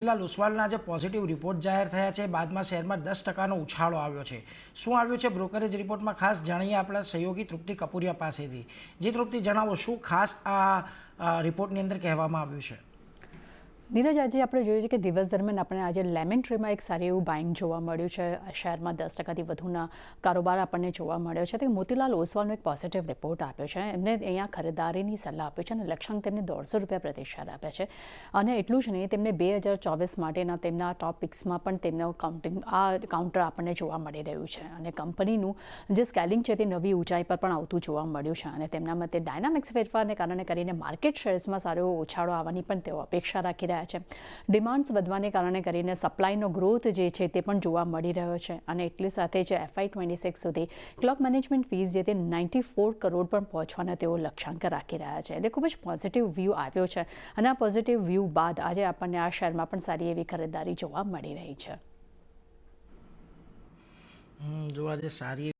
મોતીલાલ ઓસ્વાલના જે positive report જાહેર થયા છે બાદમાં શેરમાં 10%નો ઉછાળો આવ્યો છે। શું આવ્યું છે બ્રોકરેજ રિપોર્ટમાં ખાસ જાણીએ આપણા સહયોગી તૃપ્તિ કપૂરિયા પાસેથી। જે તૃપ્તિ જણાવો, શું ખાસ આ રિપોર્ટની અંદર કહેવામાં આવ્યું છે? નીરજ, આજે આપણે જોયું છે કે દિવસ દરમિયાન આપણે આજે લેમન ટ્રીમાં એક સારી એવું બાઇંગ જોવા મળ્યું છે। શેરમાં 10%થી વધુના કારોબાર આપણને જોવા મળ્યો છે। તે મોતીલાલ ઓસ્વાલનો એક પોઝિટિવ રિપોર્ટ આપ્યો છે। એમને અહીંયા ખરીદારીની સલાહ આપી છે અને લક્ષ્યાંક તેમને ₹150 પ્રતિ શેર આપ્યા છે। અને એટલું જ નહીં, તેમને 2024 માટેના તેમના ટોપ પિક્સમાં પણ તેમનો કાઉન્ટર આપણને જોવા મળી રહ્યું છે। અને કંપનીનું જે સ્કેલિંગ છે તે નવી ઊંચાઈ પર પણ આવતું જોવા મળ્યું છે। અને તેમના મતે ડાયનામિક્સ ફેરફારને કારણે કરીને માર્કેટ શેર્સમાં સારો એવો ઉછાળો આવવાની પણ તેઓ અપેક્ષા રાખી રહ્યા છે। ડિમાન્ડ્સ વધવાને કારણે કરીને સપ્લાયનો ગ્રોથ જે છે તે પણ જોવા મળી રહ્યો છે। અને એટલી સાથે જ FY26 સુધી ક્લોક મેનેજમેન્ટ ફીસ જે તે 94 કરોડ પણ પહોંચવાના તેઓ લક્ષ્યાંક રાખી રહ્યા છે। એટલે ખૂબ જ પોઝિટિવ વ્યૂ આવ્યો છે અને આ પોઝિટિવ વ્યૂ બાદ આજે આપણને આ શેરમાં પણ સારી એવી ખરીદારી જોવા મળી રહી છે। જો આજે સારી